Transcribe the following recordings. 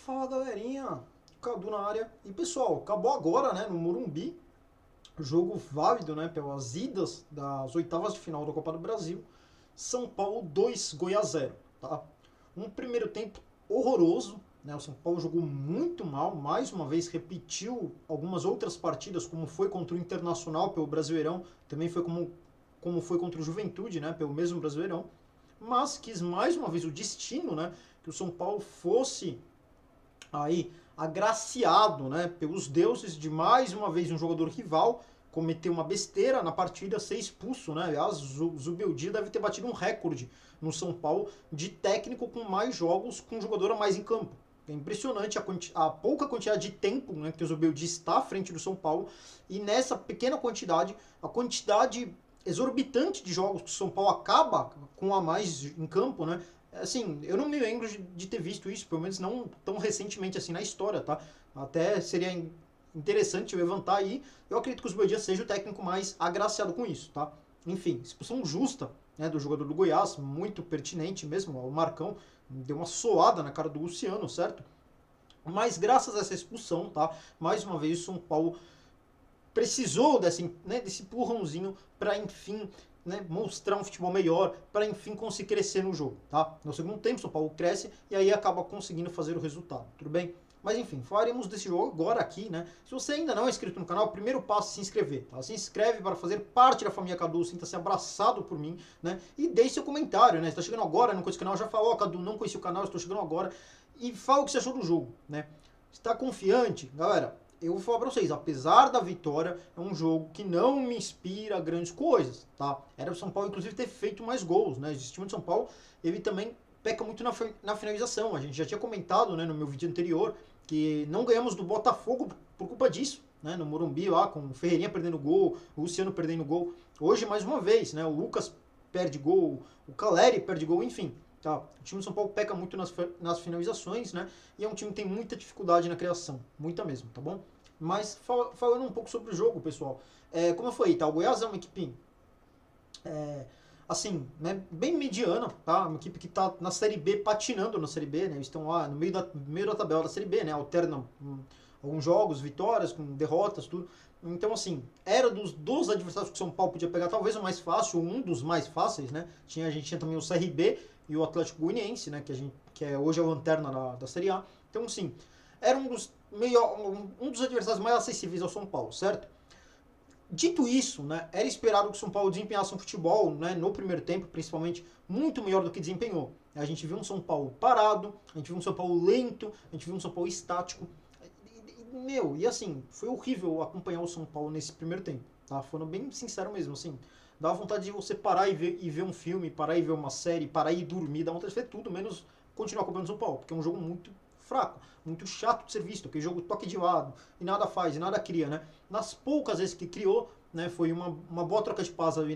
Fala galerinha, Cadu na área. E pessoal, acabou agora, né, no Morumbi, jogo válido, né, pelas idas das oitavas de final da Copa do Brasil. São Paulo 2, Goiás 0, tá? Um primeiro tempo horroroso, né? O São Paulo jogou muito mal, mais uma vez repetiu algumas outras partidas, como foi contra o Internacional pelo Brasileirão, também foi como foi contra o Juventude, né, pelo mesmo Brasileirão, mas quis mais uma vez o destino, né, que o São Paulo fosse aí agraciado, né, pelos deuses de mais uma vez um jogador rival cometer uma besteira na partida, ser expulso, né? Aliás, o Zubeldia deve ter batido um recorde no São Paulo de técnico com mais jogos com um jogador a mais em campo. É impressionante a pouca quantidade de tempo, né, que o Zubeldia está à frente do São Paulo, e nessa pequena quantidade, a quantidade exorbitante de jogos que o São Paulo acaba com a mais em campo, né? Assim, eu não me lembro de ter visto isso, pelo menos não tão recentemente assim na história, tá? Até seria interessante levantar aí. Eu acredito que o Zubeldia seja o técnico mais agraciado com isso, tá? Enfim, expulsão justa, né, do jogador do Goiás, muito pertinente mesmo. O Marcão deu uma soada na cara do Luciano, certo? Mas graças a essa expulsão, tá? Mais uma vez o São Paulo precisou desse empurrãozinho para enfim, né, mostrar um futebol melhor, para enfim conseguir crescer no jogo, tá? No segundo tempo, o São Paulo cresce e aí acaba conseguindo fazer o resultado, tudo bem? Mas enfim, falaremos desse jogo agora aqui, né? Se você ainda não é inscrito no canal, o primeiro passo é se inscrever, tá? Se inscreve para fazer parte da família Cadu, sinta-se abraçado por mim, né? E deixe seu comentário, né? Você tá chegando agora, não conhece o canal, já falou, Cadu, não conheci o canal, estou chegando agora. E fala o que você achou do jogo, né? Está confiante? Galera, eu vou falar pra vocês, apesar da vitória, é um jogo que não me inspira grandes coisas, tá? Era o São Paulo, inclusive, ter feito mais gols, né? O time de São Paulo, ele também peca muito na finalização. A gente já tinha comentado, né, no meu vídeo anterior, que não ganhamos do Botafogo por culpa disso, né? No Morumbi, lá, com o Ferreirinha perdendo gol, o Luciano perdendo gol. Hoje, mais uma vez, né? O Lucas perde gol, o Caleri perde gol, enfim. Tá? O time do São Paulo peca muito nas finalizações, né? E é um time que tem muita dificuldade na criação, muita mesmo, tá bom? Mas falando um pouco sobre o jogo, pessoal, como eu falei, tá? O Goiás é uma equipe, é, assim, né, bem mediana, tá? Uma equipe que tá na Série B, patinando na Série B, né? Eles estão lá no meio da tabela da Série B, né? Alternam alguns jogos, vitórias, com derrotas, tudo. Então, assim, era dos adversários que o São Paulo podia pegar, talvez o mais fácil, um dos mais fáceis, né? A gente tinha também o CRB e o Atlético Goianiense, né? Hoje é o lanterna da Série A. Então, assim, era um dos adversários mais acessíveis ao São Paulo, certo? Dito isso, né, era esperado que o São Paulo desempenhasse um futebol, né, no primeiro tempo, principalmente, muito melhor do que desempenhou. A gente viu um São Paulo parado, a gente viu um São Paulo lento, a gente viu um São Paulo estático. E assim, foi horrível acompanhar o São Paulo nesse primeiro tempo, tá? Falando bem sincero mesmo, assim. Dá vontade de você parar e ver um filme, parar e ver uma série, parar e dormir, dá vontade de ver tudo, menos continuar acompanhando o São Paulo, porque é um jogo muito fraco, muito chato de ser visto, aquele jogo toque de lado, e nada faz, e nada cria, né? Nas poucas vezes que criou, né, foi uma boa troca de paz ali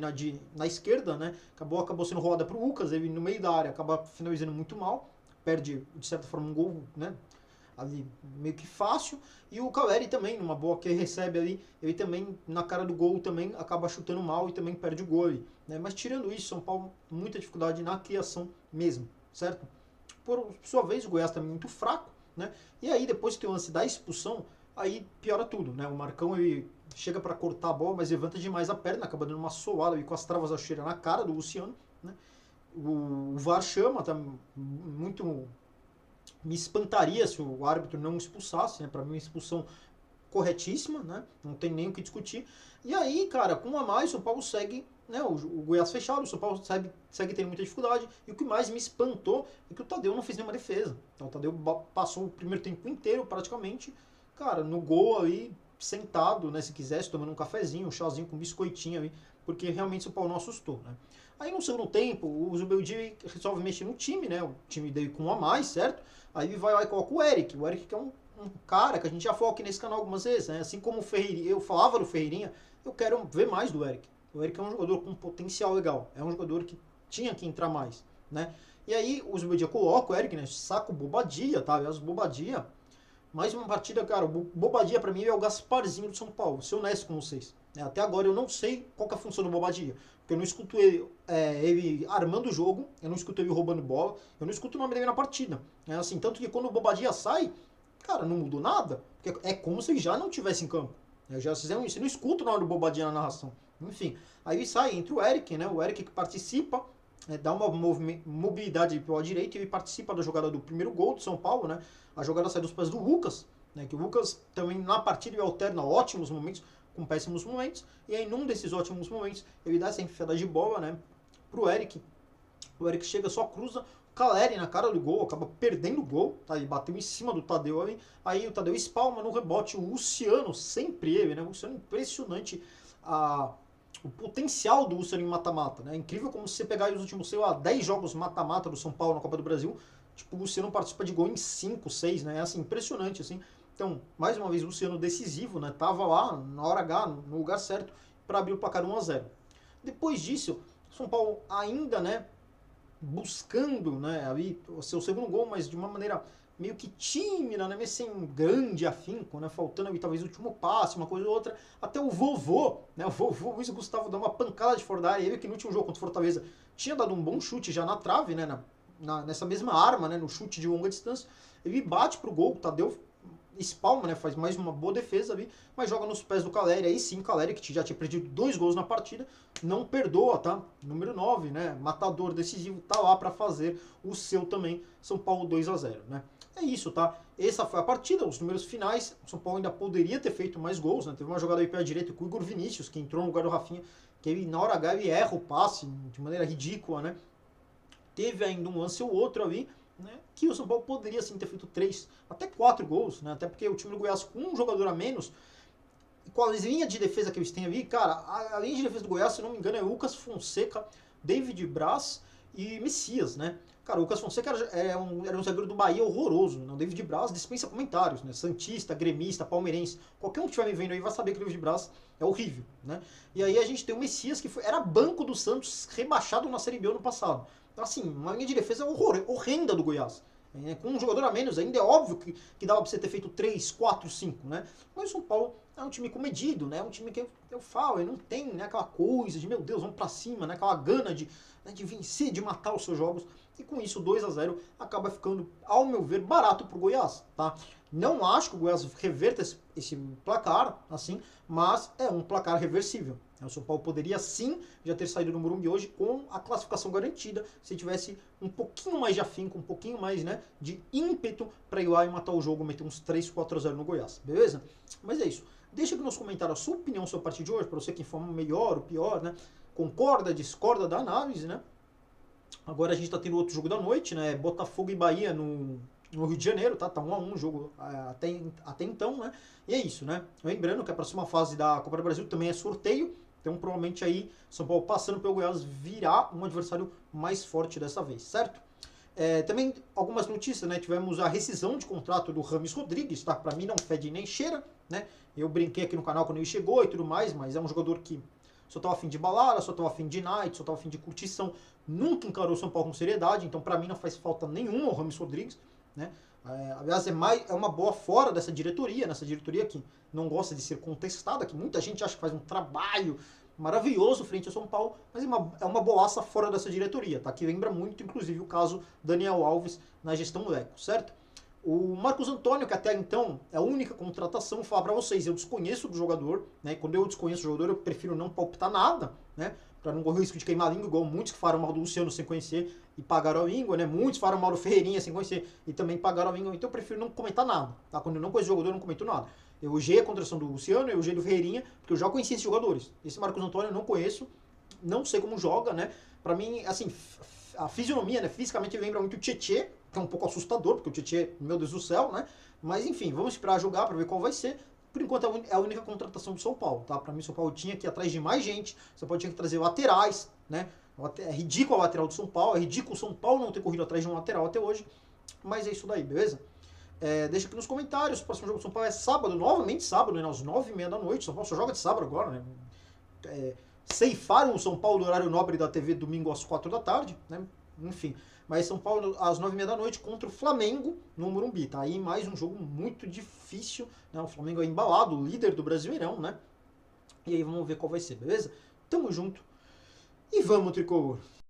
na esquerda, né? Acabou sendo roubada pro Lucas, ele no meio da área acaba finalizando muito mal, perde de certa forma um gol, né? Ali meio que fácil, e o Caleri também, numa boa que ele recebe ali, ele também na cara do gol também acaba chutando mal e também perde o gol ali, né? Mas tirando isso, São Paulo muita dificuldade na criação mesmo, certo? Por sua vez, o Goiás também muito fraco, né? E aí, depois que tem o lance da expulsão, aí piora tudo, né? O Marcão, ele chega para cortar a bola, mas levanta demais a perna, acaba dando uma soada e com as travas da chuteira na cara do Luciano, né? O VAR chama, tá muito... Me espantaria se o árbitro não expulsasse, né? Para mim, uma expulsão corretíssima, né? Não tem nem o que discutir. E aí, cara, com um a mais, o São Paulo segue, né? O Goiás fechado, o São Paulo segue tendo muita dificuldade. E o que mais me espantou é que o Tadeu não fez nenhuma defesa. Então, o Tadeu passou o primeiro tempo inteiro, praticamente, cara, no gol ali, sentado, né? Se quisesse, tomando um cafezinho, um chazinho com biscoitinho ali, porque realmente o São Paulo não assustou, né? Aí no segundo tempo, o Zubeldia resolve mexer no time, né? O time dele com um a mais, certo? Aí ele vai lá e coloca o Eric. O Eric que é um cara que a gente já falou aqui nesse canal algumas vezes, né? Assim como o Ferreirinha, eu falava do Ferreirinha, eu quero ver mais do Eric. O Eric é um jogador com potencial legal, é um jogador que tinha que entrar mais, né? E aí o Zubeldia coloca o Eric, né? Saco Bobadilla, tá? Aliás, Bobadilla, Mais uma partida, cara, o Bobadilla pra mim é o Gasparzinho do São Paulo, vou ser honesto com vocês. Até agora eu não sei qual que é a função do Bobadilla, porque eu não escuto ele armando o jogo, eu não escuto ele roubando bola, eu não escuto o nome dele na partida. É assim, tanto que quando o Bobadilla sai, cara, não mudou nada, porque é como se ele já não tivesse em campo. Já fizeram isso, você não escuta o nome do Bobadilla na narração. Enfim, aí sai entre o Eric, né? O Eric que participa, dá uma mobilidade pela direita e ele participa da jogada do primeiro gol do São Paulo, né? A jogada sai dos pés do Lucas, né? Que o Lucas também na partida ele alterna ótimos momentos com péssimos momentos, e aí num desses ótimos momentos ele dá essa enfiada de bola, né? Pro Eric. O Eric chega, só cruza, o Caleri na cara do gol, acaba perdendo o gol, tá? Ele bateu em cima do Tadeu ali, aí o Tadeu espalma no rebote, o Luciano, sempre ele, né? O Luciano impressionante, o potencial do Luciano em mata-mata, né? É incrível como se você pegar os últimos, sei lá, 10 jogos mata-mata do São Paulo na Copa do Brasil, tipo, o Luciano participa de gol em 5, 6, né? É assim, impressionante, assim. Então, mais uma vez, o Luciano decisivo, né? Tava lá, na hora H, no lugar certo, para abrir o placar 1-0. Depois disso, o São Paulo ainda, né, buscando, né, ali o seu segundo gol, mas de uma maneira meio que tímida, né, meio sem grande afinco, né, faltando ali talvez o último passe, uma coisa ou outra, até o vovô, né, o vovô Luiz Gustavo dá uma pancada de fora da área, ele que no último jogo contra o Fortaleza tinha dado um bom chute já na trave, né, nessa mesma arma, né, no chute de longa distância, ele bate pro gol, o Tadeu espalma, né, faz mais uma boa defesa ali, mas joga nos pés do Caleri, aí sim, o Caleri, que já tinha perdido 2 gols na partida, não perdoa, tá? Número 9, né, matador decisivo, tá lá para fazer o seu também, São Paulo 2-0, né? É isso, tá? Essa foi a partida, os números finais, o São Paulo ainda poderia ter feito mais gols, né? Teve uma jogada aí pela direita com o Igor Vinícius, que entrou no lugar do Rafinha, que ele, na hora H, ele erra o passe de maneira ridícula, né? Teve ainda um lance ou outro ali, né, que o São Paulo poderia sim ter feito 3, até 4 gols, né, até porque o time do Goiás com um jogador a menos, e com a linha de defesa que eles têm ali, cara, a linha de defesa do Goiás, se não me engano, é Lucas Fonseca, David Braz e Messias, né? Cara, o Lucas Fonseca era um zagueiro do Bahia horroroso, né? O David Braz dispensa comentários, né? Santista, gremista, palmeirense, qualquer um que estiver me vendo aí vai saber que o David Braz é horrível, né? E aí a gente tem o Messias, que era banco do Santos, rebaixado na Série B ano passado. Então, assim, uma linha de defesa horrenda do Goiás. Com um jogador a menos, ainda é óbvio que dava pra você ter feito 3, 4, 5, né? Mas o São Paulo é um time comedido, né? É um time que eu falo, ele não tem, né, aquela coisa de, meu Deus, vamos pra cima, né? Aquela gana de vencer, de matar os seus jogos. E com isso, 2-0 acaba ficando, ao meu ver, barato pro Goiás, tá? Não acho que o Goiás reverta esse placar, assim, mas é um placar reversível. O São Paulo poderia sim já ter saído do Morumbi hoje com a classificação garantida, se tivesse um pouquinho mais de afinco, um pouquinho mais, né, de ímpeto para ir lá e matar o jogo, meter uns 3-4-0 no Goiás, beleza? Mas é isso. Deixa aqui nos comentários a sua opinião sobre a partida de hoje, para você que informa melhor ou pior, né? Concorda, discorda da análise, né? Agora a gente tá tendo outro jogo da noite, né? Botafogo e Bahia no Rio de Janeiro, tá? Tá 1-1 o jogo até então, né? E é isso, né? Lembrando que a próxima fase da Copa do Brasil também é sorteio, então provavelmente aí São Paulo passando pelo Goiás virá um adversário mais forte dessa vez, certo? Também algumas notícias, né? Tivemos a rescisão de contrato do Rames Rodrigues, tá? Pra mim não fede nem cheira, né? Eu brinquei aqui no canal quando ele chegou e tudo mais, mas é um jogador que só tava afim de balada, só tava afim de night, só tava afim de curtição, nunca encarou o São Paulo com seriedade, então pra mim não faz falta nenhuma o Rames Rodrigues, né? Aliás, é uma boa fora dessa diretoria, nessa diretoria que não gosta de ser contestada, que muita gente acha que faz um trabalho maravilhoso frente ao São Paulo, mas é uma boaça fora dessa diretoria, tá? Que lembra muito, inclusive, o caso Daniel Alves na gestão Leco, certo? O Marcos Antônio, que até então é a única contratação, vou falar pra vocês, eu desconheço do jogador, né? Quando eu desconheço o jogador, eu prefiro não palpitar nada, né? Pra não correr o risco de queimar a língua, igual muitos que falaram mal do Luciano sem conhecer e pagaram a língua, né? Muitos falaram mal do Ferreirinha sem conhecer e também pagaram a língua, então eu prefiro não comentar nada, tá? Quando eu não conheço o jogador, eu não comento nada. Eu elogiei a contratação do Luciano, eu elogiei do Ferreirinha, porque eu já conheci esses jogadores. Esse Marcos Antônio eu não conheço, não sei como joga, né? Pra mim, assim, a fisionomia, né? Fisicamente lembra muito o Tietê, que é um pouco assustador, porque o Tietê, meu Deus do céu, né? Mas enfim, vamos esperar jogar para ver qual vai ser. Por enquanto é a única contratação do São Paulo, tá? Para mim, o São Paulo tinha que ir atrás de mais gente, o São Paulo tinha que trazer laterais, né? É ridículo a lateral do São Paulo, é ridículo o São Paulo não ter corrido atrás de um lateral até hoje, mas é isso daí, beleza? Deixa aqui nos comentários, o próximo jogo do São Paulo é sábado, novamente sábado, né? Às 9h30 da noite, o São Paulo só joga de sábado agora, né? Ceifaram o São Paulo do horário nobre da TV domingo às 4 da tarde, né? enfim. Mas São Paulo às 9h30 da noite contra o Flamengo no Morumbi. Tá aí mais um jogo muito difícil, né? O Flamengo é embalado, o líder do Brasileirão, né? E aí vamos ver qual vai ser, beleza? Tamo junto e vamos, tricolor!